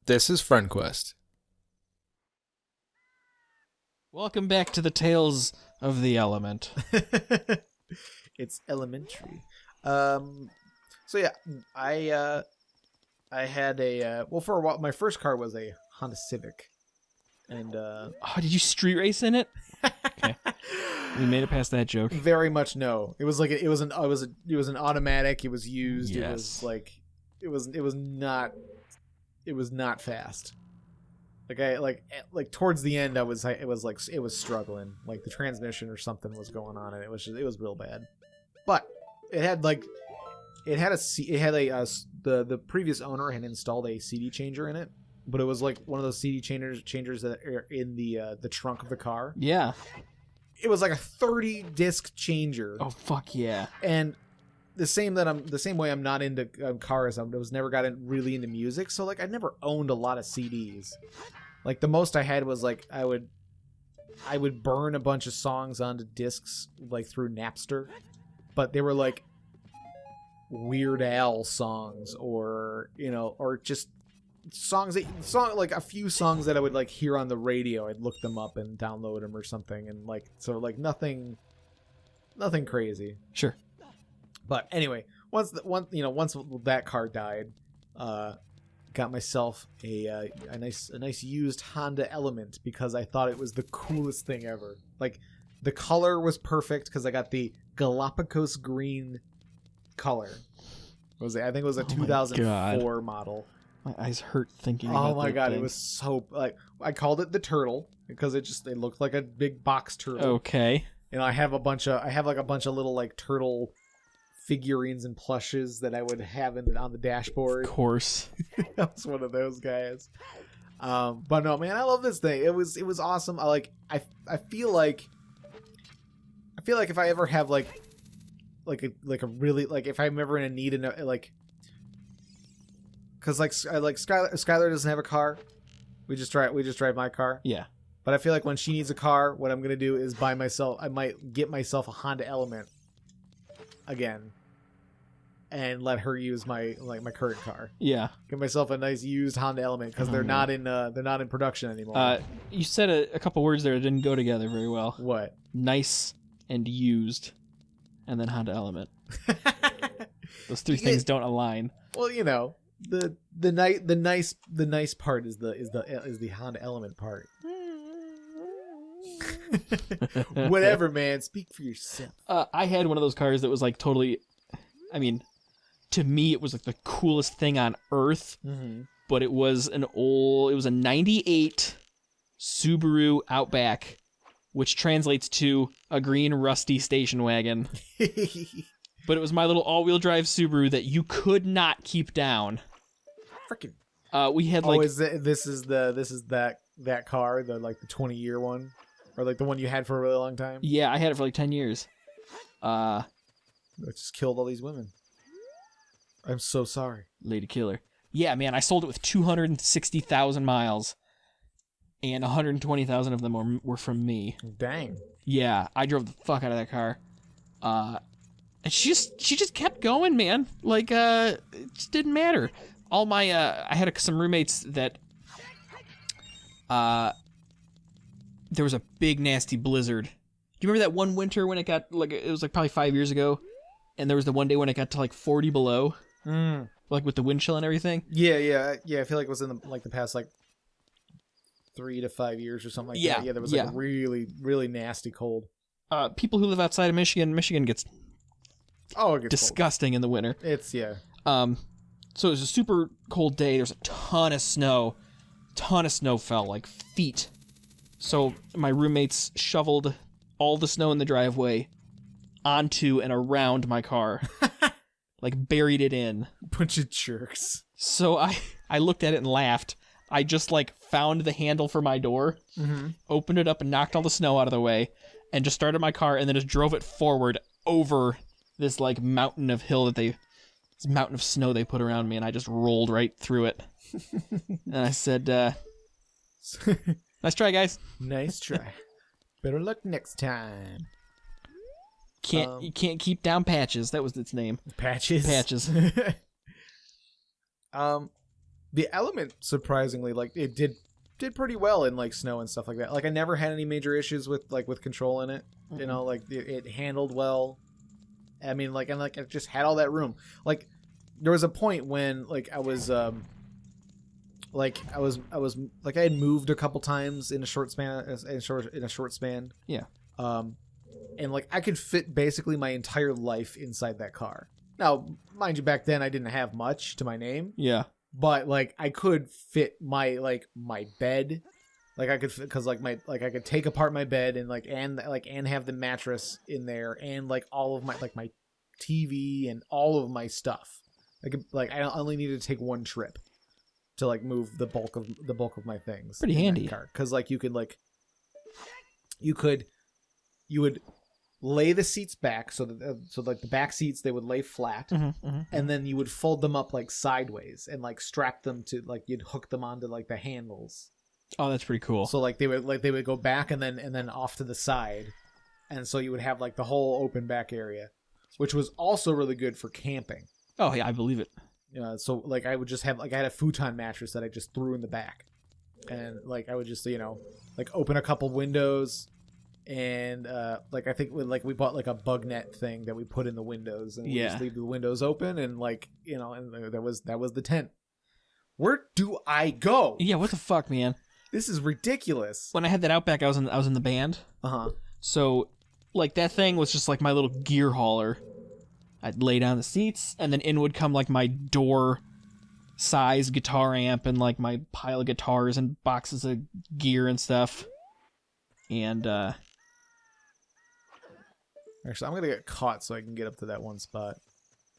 This is FriendQuest. Welcome back to the Tales of the Element. It's elementary. So yeah, I had a for a while my first car was a Honda Civic, and Oh, did you street race in it? Okay, we made it past that joke. very much no. It was like it was an automatic. It was used. Yes. It was like it was not fast. Like towards the end, it was struggling. Like the transmission or something was going on, and it was real bad. But the previous owner had installed a CD changer in it, but it was like one of those CD changers that are in the trunk of the car. Yeah. It was like a 30 disc changer. Oh fuck yeah. And the same way I'm not into cars. I was never really into music, so like I never owned a lot of CDs. Like the most I had was like I would burn a bunch of songs onto discs like through Napster, but they were like Weird Al songs or just like a few songs that I would like hear on the radio. I'd look them up and download them or something, and like so like nothing crazy. Sure. But anyway, once that car died, got myself a nice used Honda Element because I thought it was the coolest thing ever. Like the color was perfect because I got the Galapagos green color. I think it was a 2004 model. My eyes hurt thinking about Oh my that god, thing. it was so like I called it the turtle because it looked like a big box turtle. Okay. And I have a bunch of little like turtle figurines and plushes that I would have on the dashboard. Of course. I was one of those guys. But no, man, I love this thing. It was awesome. I feel like if I ever have like a really like if I'm ever in a need in a, like because like Skylar doesn't have a car. We just drive my car. Yeah. But I feel like when she needs a car, what I'm gonna do is I might get myself a Honda Element again and let her use my current car. Yeah. Get myself a nice used Honda Element because they're not in production anymore. You said a couple words there that didn't go together very well. What? Nice and used, and then Honda Element. Those three things don't align. Well, the nice part is the Honda Element part. Whatever, man. Speak for yourself. I had one of those cars that was like totally. I mean, to me, it was like the coolest thing on earth. Mm-hmm. But it was a '98 Subaru Outback, which translates to a green rusty station wagon. But it was my little all-wheel drive Subaru that you could not keep down. Freaking. We had like. This is that car, the 20-year one, or like the one you had for a really long time. Yeah, I had it for like 10 years. It just killed all these women. I'm so sorry. Lady killer. Yeah, man, I sold it with 260,000 miles, and 120,000 of them were from me. Dang. Yeah, I drove the fuck out of that car. And she just kept going, man. Like, it just didn't matter. All my, I had some roommates that, there was a big nasty blizzard. Do you remember that one winter when it got, like, it was like probably 5 years ago, and there was the one day when it got to like 40 below? Like with the wind chill and everything? Yeah. I feel like it was in the past like 3 to 5 years or something like that. Yeah, there was like a really, really nasty cold. People who live outside of Michigan gets it gets disgusting cold. in the winter. It's, yeah. So it was a super cold day. There's a ton of snow. Fell, like feet. So my roommates shoveled all the snow in the driveway onto and around my car. Like buried it in. Bunch of jerks. So I looked at it and laughed. I just like found the handle for my door, opened it up and knocked all the snow out of the way, and just started my car and then just drove it forward over this like mountain of snow they put around me, and I just rolled right through it. And I said, nice try, guys. Nice try. Better luck next time. You can't keep down Patches. That was its name. Patches. The Element, surprisingly, like it did pretty well in like snow and stuff like that. Like I never had any major issues with control in it. You know, like it handled well. I mean, like, and like it just had all that room. Like there was a point when like I was like I had moved a couple times in a short span. Yeah. And like I could fit basically my entire life inside that car. Now, mind you, back then I didn't have much to my name. Yeah. But like I could fit my bed, like I could because like I could take apart my bed and have the mattress in there and like all of my my TV and all of my stuff. I only needed to take one trip to like move the bulk of my things. Pretty handy, because like you would lay the seats back so like the back seats, they would lay flat, and then you would fold them up like sideways and like strap them to like you'd hook them onto like the handles. Oh, that's pretty cool. So like they would go back and then off to the side, and so you would have like the whole open back area, which was also really good for camping. Oh yeah, I believe it. So like I would just have like I had a futon mattress that I just threw in the back, and like I would just like open a couple windows. And like I think we bought like a bug net thing that we put in the windows, and we just leave the windows open, and like and that was the tent. Where do I go? Yeah, what the fuck, man? This is ridiculous. When I had that Outback, I was in the band. So like that thing was just like my little gear hauler. I'd lay down the seats, and then in would come like my door size guitar amp and like my pile of guitars and boxes of gear and stuff. And actually, I'm gonna get caught so I can get up to that one spot,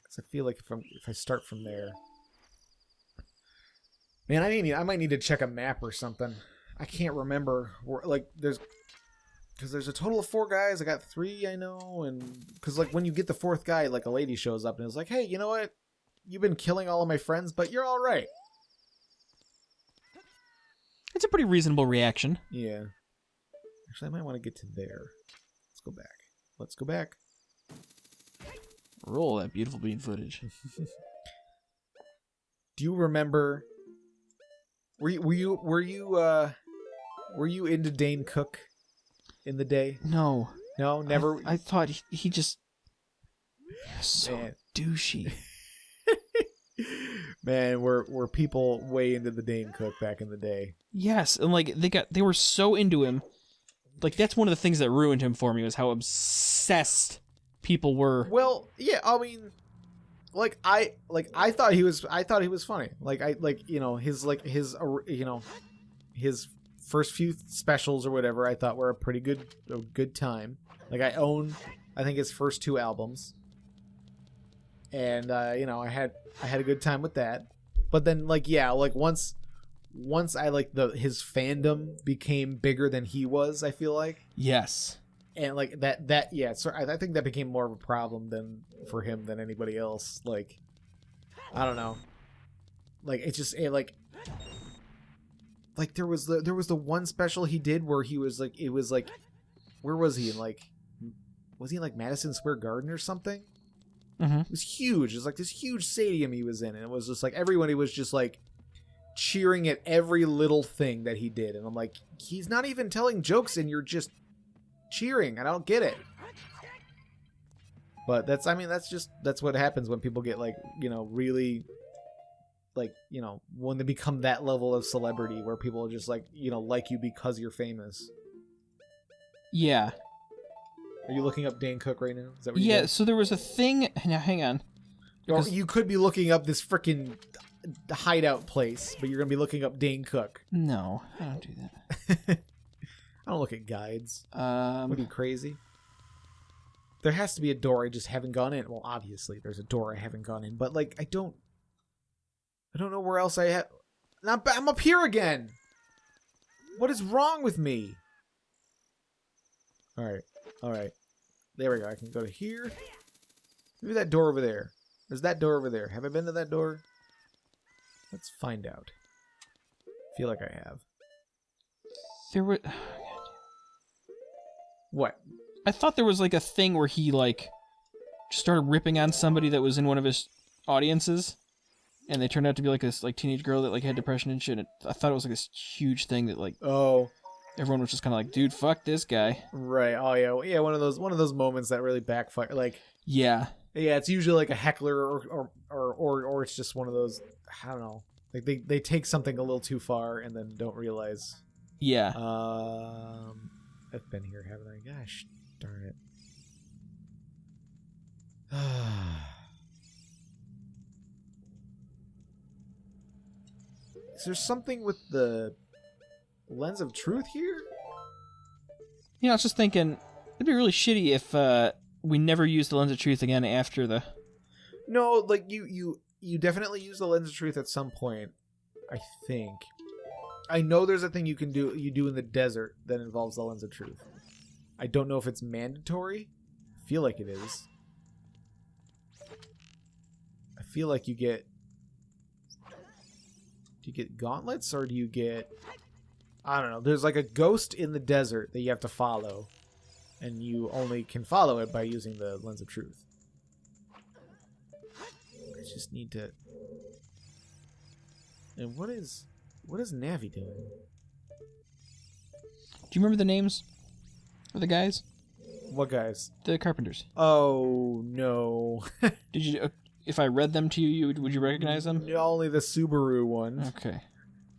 because I feel like if I start from there, man, I might need to check a map or something. I can't remember where, like because there's a total of 4 guys. I got 3 I know, and because like when you get the 4th guy, like a lady shows up and is like, hey, you know what? You've been killing all of my friends, but you're all right. It's a pretty reasonable reaction. Yeah. Actually, I might want to get to there. Let's go back. Roll that beautiful bean footage. Do you remember? Were you into Dane Cook in the day? No, never. I thought he just was so douchey. Man, were people way into the Dane Cook back in the day? Yes, and like they were so into him. Like that's one of the things that ruined him for me, was how obsessed people were. Well, yeah, I mean, I thought he was funny. His first few specials or whatever I thought were a pretty good time. Like I think his first 2 albums. And I had a good time with that. But then once I his fandom became bigger than he was, I feel like. Yes. And like so I think that became more of a problem for him than anybody else. Like, I don't know. Like there was the one special he did where he was like, where was he was he in like Madison Square Garden or something? It was huge. It was like this huge stadium he was in, and it was just like everybody was just like cheering at every little thing that he did, and I'm like, he's not even telling jokes and you're just cheering. I don't get it. But that's what happens when people get like, really like, when they become that level of celebrity where people are just like, like you because you're famous. Yeah. Are you looking up Dane Cook right now? Is that what you did? So there was a thing. Now, hang on. Or you could be looking up this freaking hideout place, but you're going to be looking up Dane Cook. No, I don't do that. I don't look at guides. What are you, crazy? There has to be a door I just haven't gone in. Well, obviously there's a door I haven't gone in, but like I don't know where else I have. I'm up here again. What is wrong with me? All right. There we go. I can go to here. Maybe that door over there. There's that door over there. Have I been to that door? Let's find out. I feel like I have. There were... What? I thought there was like a thing where he like just started ripping on somebody that was in one of his audiences. and they turned out to be like this like teenage girl that like had depression and shit. And I thought it was like this huge thing that like everyone was just kind of like, dude, fuck this guy. Right. Oh yeah. Yeah. One of those moments that really backfire. Like Yeah. Yeah. It's usually like a heckler or it's just one of those. I don't know. Like they take something a little too far and then don't realize. Yeah. I've been here, haven't I? Gosh darn it. Is there something with the lens of truth here? You know, I was just thinking, it'd be really shitty if we never use the lens of truth again after the... No, like, you definitely use the lens of truth at some point, I think. I know there's a thing you do in the desert that involves the lens of truth. I don't know if it's mandatory. I feel like it is. I feel like you get... Do you get gauntlets, or do you get... I don't know. There's like a ghost in the desert that you have to follow. And you only can follow it by using the lens of truth. I just need to... And what is Navi doing? Do you remember the names of the guys? What guys? The carpenters. Oh, no. Did you... If I read them to you, would you recognize them? Only the Subaru one. Okay.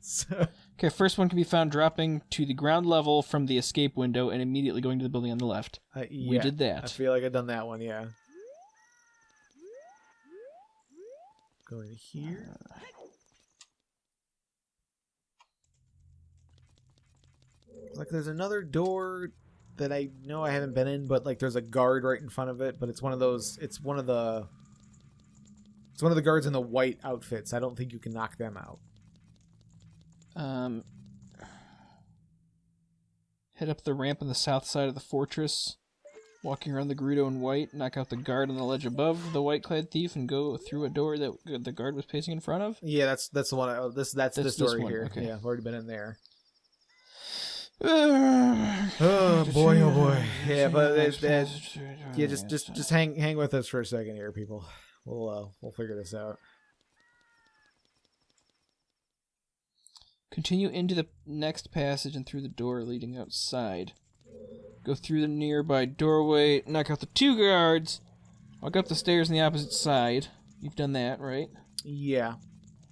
So... Okay, first one can be found dropping to the ground level from the escape window and immediately going to the building on the left. Yeah, we did that. I feel like I've done that one, yeah. Going here. Like, there's another door that I know I haven't been in, but like there's a guard right in front of it, but it's one of those... It's one of the guards in the white outfits. I don't think you can knock them out. Head up the ramp on the south side of the fortress, walking around the Gerudo in white, knock out the guard on the ledge above the white-clad thief, and go through a door that the guard was pacing in front of. Yeah, that's the one. That's the story here. Okay. Yeah, I've already been in there. Oh boy, oh boy. Yeah, but yeah, just hang with us for a second here, people. We'll figure this out. Continue into the next passage and through the door leading outside. Go through the nearby doorway, knock out the 2 guards, walk up the stairs on the opposite side. You've done that, right? Yeah,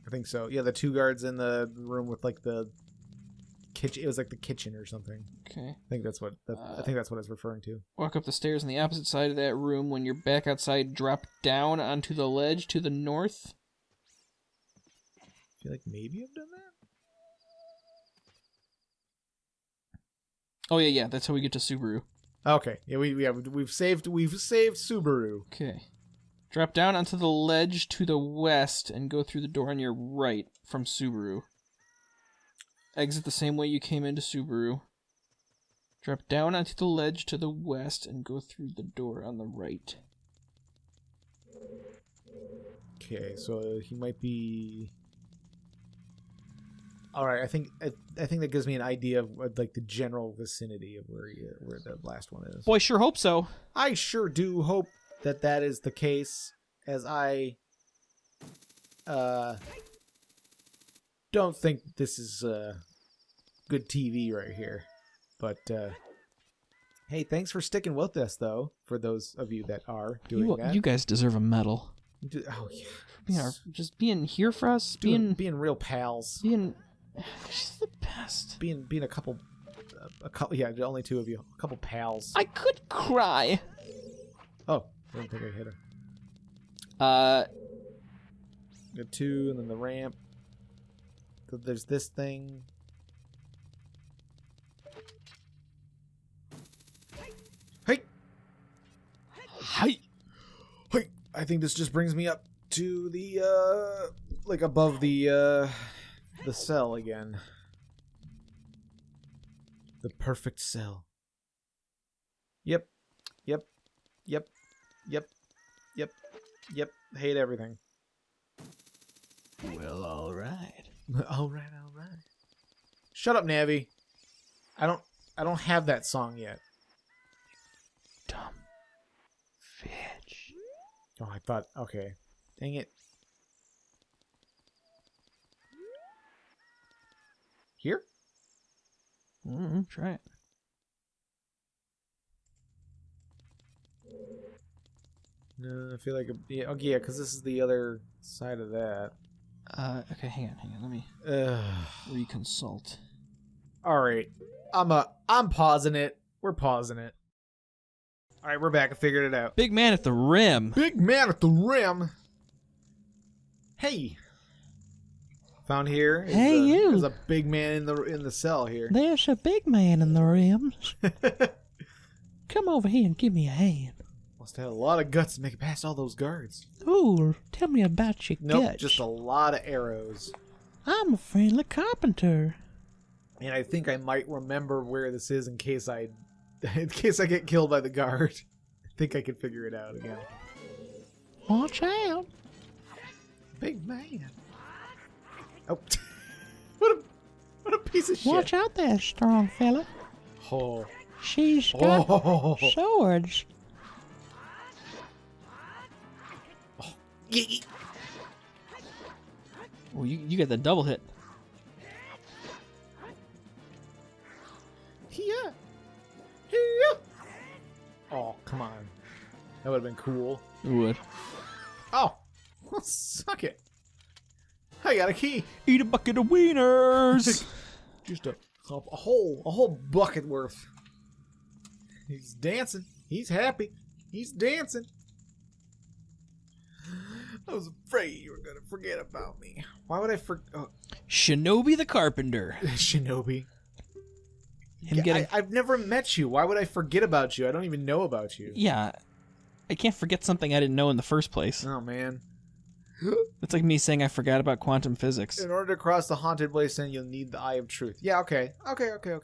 I think so. Yeah, the 2 guards in the room with like the kitchen. It was like the kitchen or something. Okay. I think that's what it's referring to. Walk up the stairs on the opposite side of that room. When you're back outside, drop down onto the ledge to the north. I feel like maybe I've done that. Oh yeah, that's how we get to Subaru. Okay, yeah, we've saved Subaru. Okay, drop down onto the ledge to the west and go through the door on your right from Subaru. Exit the same way you came into Subaru. Drop down onto the ledge to the west and go through the door on the right. Okay, so he might be... All right, I think that gives me an idea of like the general vicinity of where the last one is. Boy, sure hope so. I sure do hope that is the case, as I don't think this is good TV right here. But hey, thanks for sticking with us, though. For those of you that are doing that, you guys deserve a medal. Oh yeah, just being here for us, being real pals, she's the best. Being a couple, yeah, only 2 of you, a couple pals. I could cry. Oh, I didn't think I hit her. Got 2, and then the ramp. There's this thing. Hey! Hey! Hey! I think this just brings me up to the, like above the cell again. The perfect cell. Yep. Hate everything. Well, all right. all right. Shut up, Navi. I don't have that song yet. Dumb bitch. Oh, I thought, okay. Dang it. Here? Try it. No, I feel like yeah, okay, yeah, because this is the other side of that. Okay, hang on. Let me reconsult. All right, I'm pausing it. We're pausing it. All right, we're back. I figured it out. Big man at the rim. Big man at the rim. Hey. Found here. Hey, you. There's a big man in the cell here. There's a big man in the rims. Come over here and give me a hand. Must have had a lot of guts to make it past all those guards. Ooh, tell me about your guts. Just a lot of arrows. I'm a friendly carpenter. And I think I might remember where this is in case I get killed by the guard. I think I can figure it out again. Watch out. Big man. Oh. What a piece of shit. Watch out there, strong fella. Oh. She's got swords. Oh, you get the double hit. Yeah. Oh, come on. That would have been cool. It would. Oh. Suck it. I got a key. Eat a bucket of wieners. Just a whole bucket worth. He's dancing. He's happy. He's dancing. I was afraid you were going to forget about me. Why would I forget? Oh. Shinobi the Carpenter. Shinobi. I've never met you. Why would I forget about you? I don't even know about you. Yeah. I can't forget something I didn't know in the first place. Oh, man. It's like me saying I forgot about quantum physics. In order to cross the haunted wasteland, you'll need the Eye of Truth. Yeah, okay.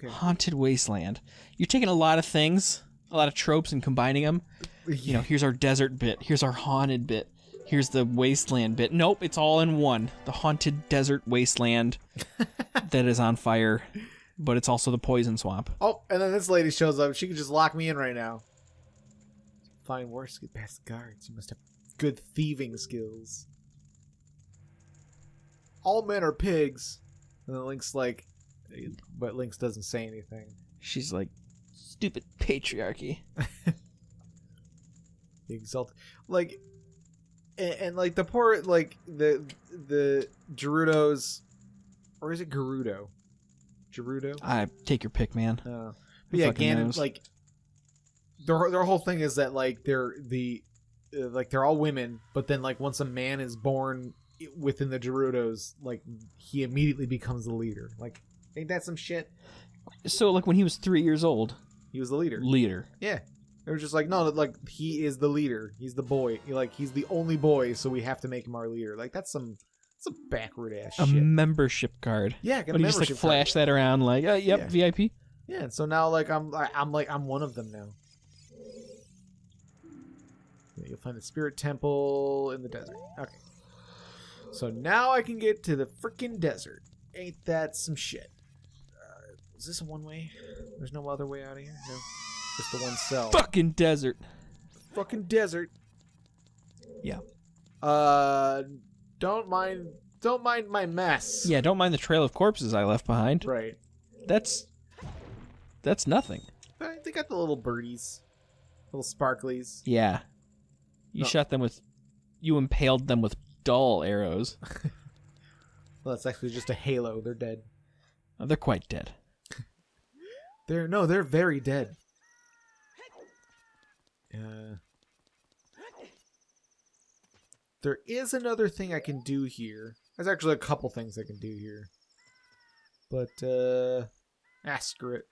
Haunted wasteland. You're taking a lot of things, a lot of tropes, and combining them. You know, here's our desert bit. Here's our haunted bit. Here's the wasteland bit. Nope, it's all in one. The haunted desert wasteland that is on fire, but it's also the poison swamp. Oh, and then this lady shows up. She could just lock me in right now. Find worse to get past the guards. You must have good thieving skills. All men are pigs. And then Link's like, but Link doesn't say anything. She's like, stupid patriarchy. The exalt, like, and like the poor, like the Gerudos, or is it Gerudo? Gerudo? I take your pick, man. But yeah, Ganon, like their whole thing is that like they're all women, but then like once a man is born within the Gerudos, like he immediately becomes the leader. Like, ain't that some shit? So like when he was 3 years old, he was the leader. Yeah. They were just like, no, like he is the leader. He's the boy. He's the only boy, so we have to make him our leader. Like that's some backward ass shit. A membership card. Yeah, get a but you membership just like flash that around, like, yep, yeah. VIP. Yeah, and so now like I'm one of them now. Yeah, you'll find the spirit temple in the desert. Okay. So now I can get to the freaking desert. Ain't that some shit? Is this a one-way? There's no other way out of here? No. Just the one cell. Fucking desert. Fucking desert. Yeah. Don't mind my mess. Yeah, don't mind the trail of corpses I left behind. Right. That's nothing. They got the little birdies. Little sparklies. Yeah. You impaled them with dull arrows. Well, that's actually just a halo. They're dead. Oh, they're quite dead. They're very dead. There is another thing I can do here. There's actually a couple things I can do here. But, screw it.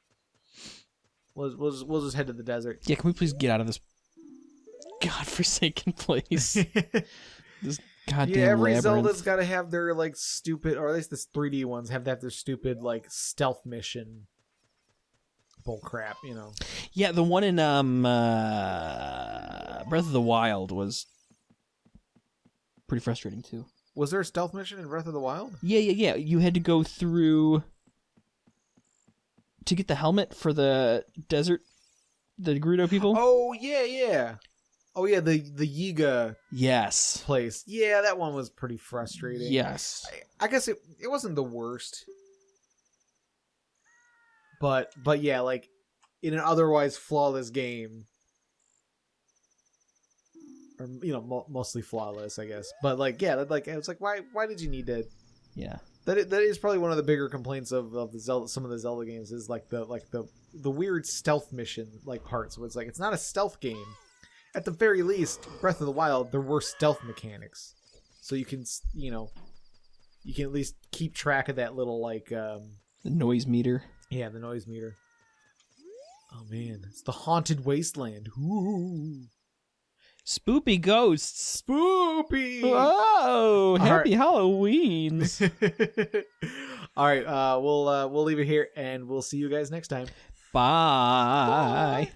We'll just head to the desert. Yeah, can we please get out of this godforsaken place? This goddamn every labyrinth. Zelda's got to have their, like, stupid, or at least the 3D ones have to have their stupid, like, stealth mission bull crap, you know. Yeah, the one in Breath of the Wild was pretty frustrating too. Was there a stealth mission in Breath of the Wild? Yeah. You had to go through to get the helmet for the desert, the Gerudo people. Oh yeah. Oh yeah, the Yiga yes place. Yeah, that one was pretty frustrating. Yes. I guess it wasn't the worst. But yeah, like in an otherwise flawless game, or mostly flawless, I guess. But like, yeah, like it's like why did you need to? Yeah. That is probably one of the bigger complaints of the Zelda, some of the Zelda games, is like the weird stealth mission like parts where it's like it's not a stealth game. At the very least, Breath of the Wild, there were stealth mechanics, so you can at least keep track of that little like the noise meter. Yeah, the noise meter. Oh man, it's the haunted wasteland. Ooh. Spoopy ghosts. Spoopy. Oh, happy right. Halloween. All right, we'll leave it here, and we'll see you guys next time. Bye.